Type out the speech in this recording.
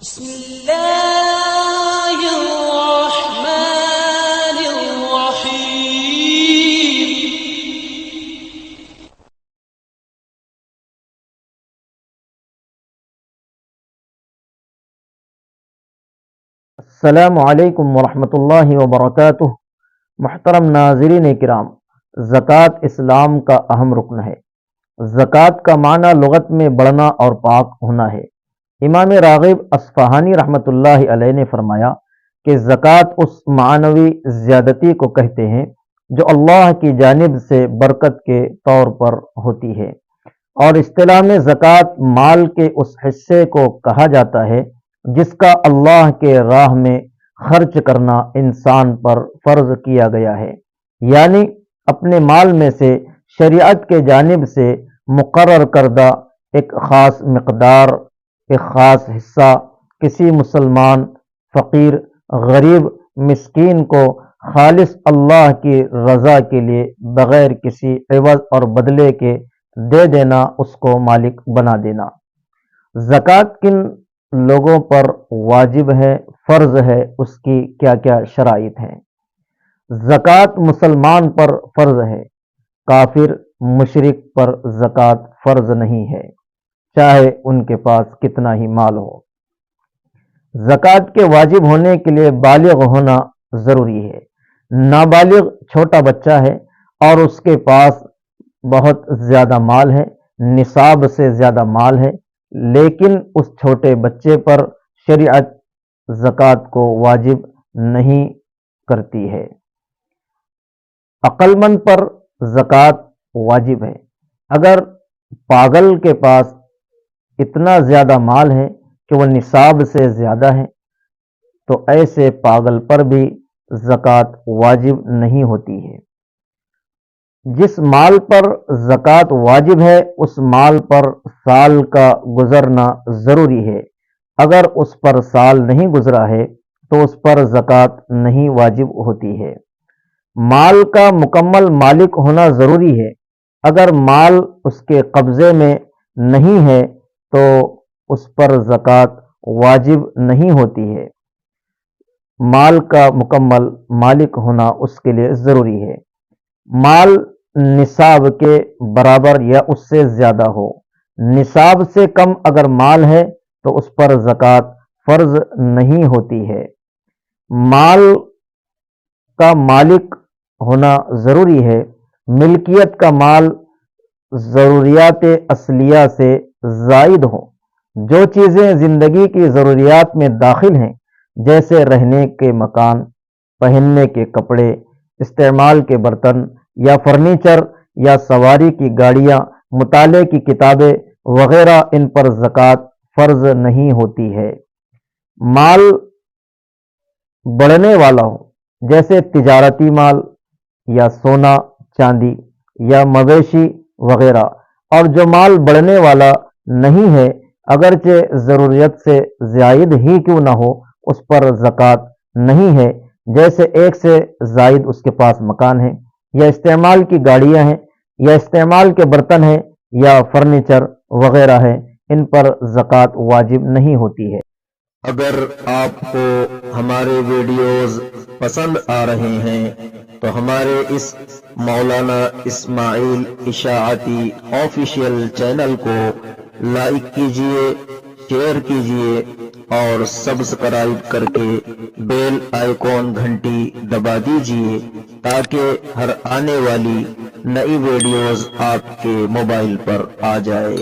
بسم الله الرحمن الرحيم. السلام علیکم ورحمۃ اللہ وبرکاتہ. محترم ناظرین کرام، زکوٰۃ اسلام کا اہم رکن ہے. زکوٰۃ کا معنی لغت میں بڑھنا اور پاک ہونا ہے. امام راغب اصفہانی رحمۃ اللہ علیہ نے فرمایا کہ زکوٰۃ اس معنوی زیادتی کو کہتے ہیں جو اللہ کی جانب سے برکت کے طور پر ہوتی ہے، اور اصطلاح میں زکوٰۃ مال کے اس حصے کو کہا جاتا ہے جس کا اللہ کے راہ میں خرچ کرنا انسان پر فرض کیا گیا ہے، یعنی اپنے مال میں سے شریعت کے جانب سے مقرر کردہ ایک خاص مقدار، ایک خاص حصہ کسی مسلمان، فقیر، غریب، مسکین کو خالص اللہ کی رضا کے لیے بغیر کسی عوض اور بدلے کے دے دینا، اس کو مالک بنا دینا. زکوٰۃ کن لوگوں پر واجب ہے، فرض ہے، اس کی کیا کیا شرائط ہیں؟ زکوٰۃ مسلمان پر فرض ہے، کافر مشرک پر زکوٰۃ فرض نہیں ہے، چاہے ان کے پاس کتنا ہی مال ہو. زکوٰۃ کے واجب ہونے کے لیے بالغ ہونا ضروری ہے. نابالغ چھوٹا بچہ ہے اور اس کے پاس بہت زیادہ مال ہے، نصاب سے زیادہ مال ہے، لیکن اس چھوٹے بچے پر شریعت زکوٰۃ کو واجب نہیں کرتی ہے. عقل مند پر زکوٰۃ واجب ہے. اگر پاگل کے پاس اتنا زیادہ مال ہے کہ وہ نصاب سے زیادہ ہے تو ایسے پاگل پر بھی زکوٰۃ واجب نہیں ہوتی ہے. جس مال پر زکوٰۃ واجب ہے اس مال پر سال کا گزرنا ضروری ہے. اگر اس پر سال نہیں گزرا ہے تو اس پر زکوٰۃ نہیں واجب ہوتی ہے. مال کا مکمل مالک ہونا ضروری ہے. اگر مال اس کے قبضے میں نہیں ہے تو اس پر زکوٰۃ واجب نہیں ہوتی ہے. مال کا مکمل مالک ہونا اس کے لیے ضروری ہے. مال نصاب کے برابر یا اس سے زیادہ ہو. نصاب سے کم اگر مال ہے تو اس پر زکوٰۃ فرض نہیں ہوتی ہے. مال کا مالک ہونا ضروری ہے. ملکیت کا مال ضروریات اصلیہ سے زائد ہو. جو چیزیں زندگی کی ضروریات میں داخل ہیں جیسے رہنے کے مکان، پہننے کے کپڑے، استعمال کے برتن یا فرنیچر یا سواری کی گاڑیاں، مطالعے کی کتابیں وغیرہ، ان پر زکوٰۃ فرض نہیں ہوتی ہے. مال بڑھنے والا ہو جیسے تجارتی مال یا سونا چاندی یا مویشی وغیرہ، اور جو مال بڑھنے والا نہیں ہے اگرچہ ضروریت سے زائد ہی کیوں نہ ہو اس پر زکوٰۃ نہیں ہے. جیسے ایک سے زائد اس کے پاس مکان ہے یا استعمال کی گاڑیاں ہیں یا استعمال کے برتن ہیں یا فرنیچر وغیرہ ہیں، ان پر زکوٰۃ واجب نہیں ہوتی ہے. اگر آپ کو ہمارے ویڈیوز پسند آ رہے ہیں تو ہمارے اس مولانا اسماعیل اشاعتی آفیشیل چینل کو لائک کیجئے، شیئر کیجئے اور سبسکرائب کر کے بیل آئیکن گھنٹی دبا دیجئے تاکہ ہر آنے والی نئی ویڈیوز آپ کے موبائل پر آ جائے.